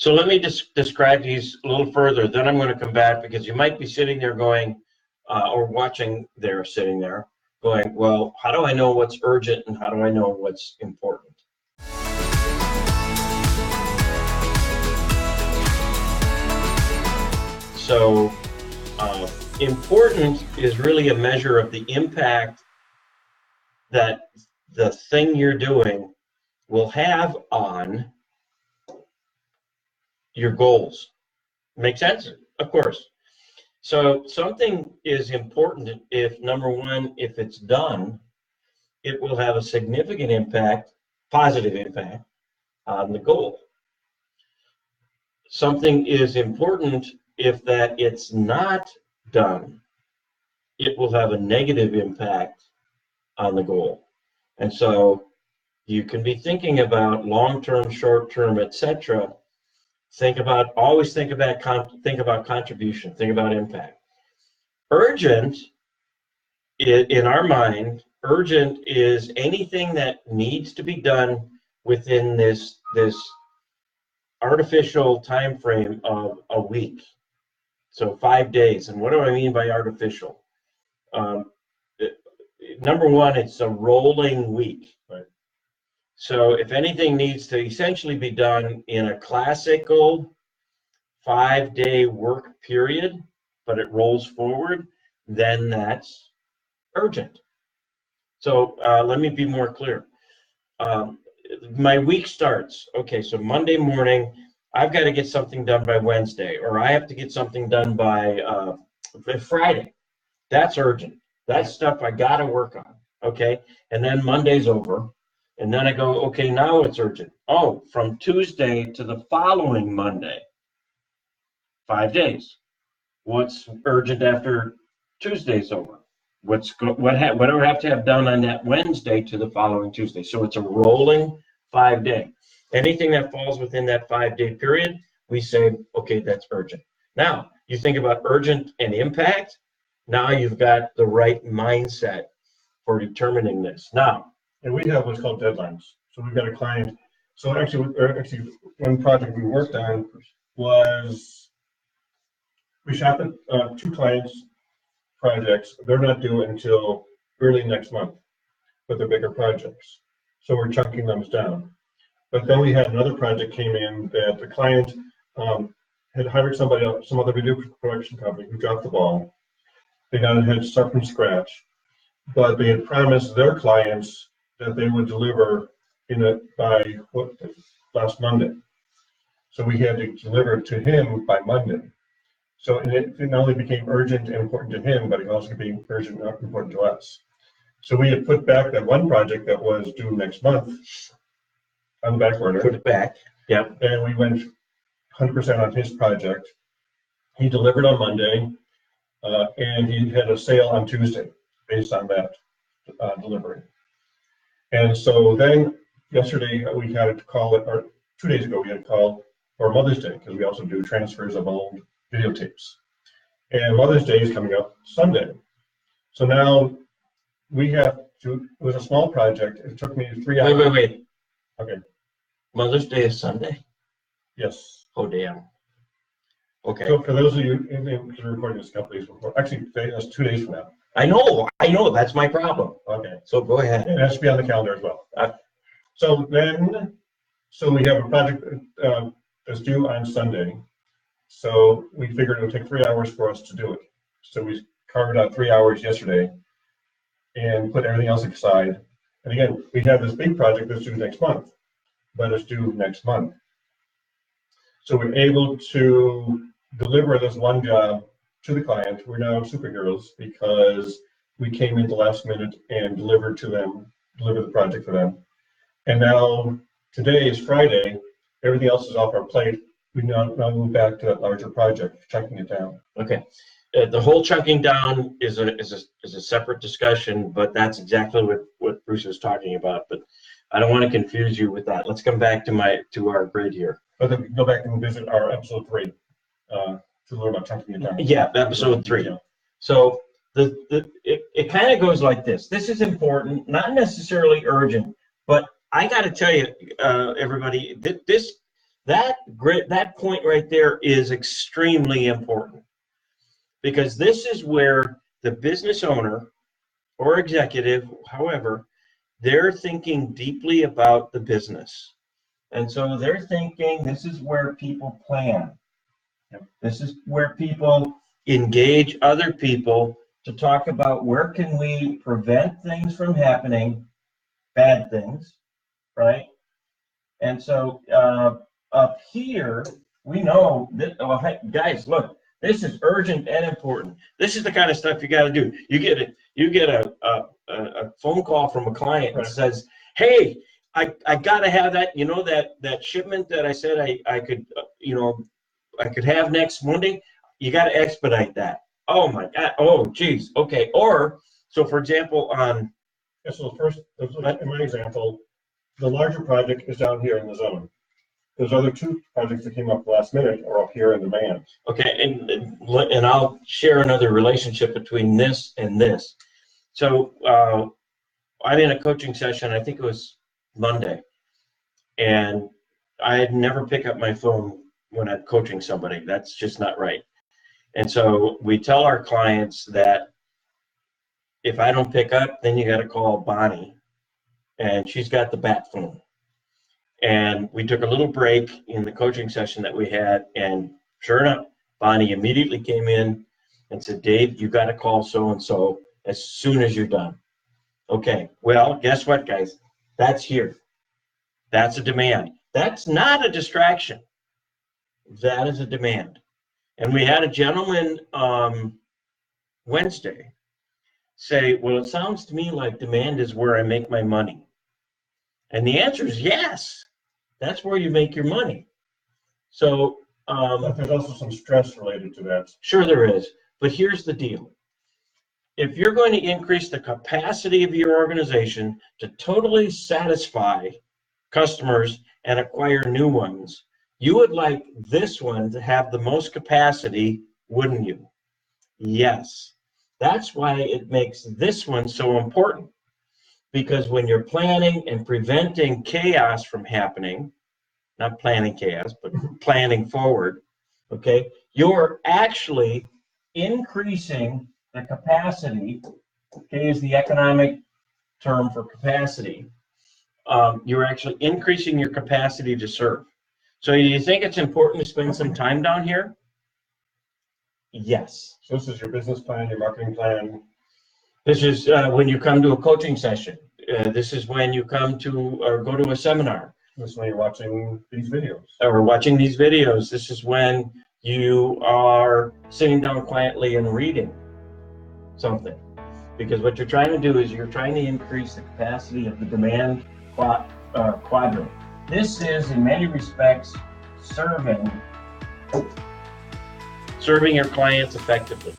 So let me just describe these a little further, then I'm going to come back, because you might be sitting there going, or watching there, sitting there, going, well, how do I know what's urgent and how do I know what's important? So important is really a measure of the impact that the thing you're doing will have on your goals. Make sense? Of course. So something is important if, number one, if it's done, it will have a significant impact, positive impact, on the goal. Something is important if that it's not done, it will have a negative impact on the goal. And so you can be thinking about long-term, short-term, etc. Always think about contribution, think about impact. Urgent, in our mind, urgent is anything that needs to be done within this artificial time frame of a week. So 5 days. And what do I mean by artificial? Number one, it's a rolling week. Right? So if anything needs to essentially be done in a classical 5-day work period, but it rolls forward, then that's urgent. So let me be more clear. My week starts, okay, so Monday morning, I've got to get something done by Wednesday, or I have to get something done by Friday. That's urgent. That's stuff I got to work on, okay? And then Monday's over, and then I go, okay, now it's urgent. Oh, from Tuesday to the following Monday, 5 days. What's urgent after Tuesday's over? What do I have to have done on that Wednesday to the following Tuesday? So it's a rolling 5-day. Anything that falls within that 5-day period, we say, okay, that's urgent. Now, you think about urgent and impact. Now you've got the right mindset for determining this. Now, and we have what's called deadlines. So we've got a client. So actually, one project we worked on was we shot the 2 clients' projects. They're not due until early next month, but they're bigger projects. So we're chunking them down. But then we had another project came in that the client had hired somebody else, some other video production company who dropped the ball. They had to start from scratch, but they had promised their clients that they would deliver by last Monday. So we had to deliver to him by Monday. So it not only became urgent and important to him, but it also became urgent and important to us. So we had put back that one project that was due next month on the back burner. Put it back. Yeah. And we went 100% on his project. He delivered on Monday, and he had a sale on Tuesday based on that delivery. And so then yesterday we had to call it, or 2 days ago we had to call for Mother's Day, because we also do transfers of old videotapes. And Mother's Day is coming up Sunday. So now we have to, it was a small project. It took me 3 hours. Wait. Okay. Mother's Day is Sunday? Yes. Oh, damn. Okay. So for those of you, because we're recording this a couple days before, actually, that's 2 days from now. I know, that's my problem. Okay. So go ahead. It has to be on the calendar as well. So we have a project that's due on Sunday. So we figured it would take 3 hours for us to do it. So we carved out 3 hours yesterday and put everything else aside. And again, we have this big project that's due next month, but it's due next month. So we're able to deliver this one job to the client. We're now superheroes because we came in the last minute and delivered the project for them. And now today is Friday. Everything else is off our plate. We now move back to that larger project, chunking it down. Okay. The whole chunking down is a separate discussion, but that's exactly what Bruce was talking about. But I don't want to confuse you with that. Let's come back to our grid here. But then go back and visit our episode 3 to learn about chunking it down. Yeah, episode 3. Yeah. So it kind of goes like this. This is important, not necessarily urgent, but I got to tell you, everybody, That point right there is extremely important, because this is where the business owner or executive, however, they're thinking deeply about the business. And so they're thinking, this is where people plan. This is where people engage other people to talk about where can we prevent things from happening, bad things, right? And so up here, we know that, oh, hey, guys, look, this is urgent and important. This is the kind of stuff you got to do. You get a phone call from a client that says, hey, I got to have that, that shipment that I said I could, I could have next Monday. You got to expedite that. Oh my God. Oh, geez. Okay. Or, so for example, so first, in my example, the larger project is down here in the zone. Those other two projects that came up last minute are up here in demand. Okay, and I'll share another relationship between this and this. So I'm in a coaching session, I think it was Monday, and I never pick up my phone when I'm coaching somebody. That's just not right. And so we tell our clients that if I don't pick up, then you got to call Bonnie, and she's got the bat phone. And we took a little break in the coaching session that we had, and sure enough, Bonnie immediately came in and said, Dave, you got to call so-and-so as soon as you're done. Okay, well, guess what, guys? That's here. That's a demand. That's not a distraction. That is a demand. And we had a gentleman Wednesday say, well, it sounds to me like demand is where I make my money. And the answer is yes. That's where you make your money. So but there's also some stress related to that. Sure there is. But here's the deal. If you're going to increase the capacity of your organization to totally satisfy customers and acquire new ones, you would like this one to have the most capacity, wouldn't you? Yes. That's why it makes this one so important. Because when you're planning and preventing chaos from happening, not planning chaos, but planning forward, okay, you're actually increasing the capacity, okay, is the economic term for capacity. You're actually increasing your capacity to serve. So do you think it's important to spend some time down here? Yes. So this is your business plan, your marketing plan. This is when you come to a coaching session. This is when you come to or go to a seminar. This is when you're watching these videos. Or watching these videos. This is when you are sitting down quietly and reading something. Because what you're trying to do is you're trying to increase the capacity of the demand quadrant. This is, in many respects, serving your clients effectively.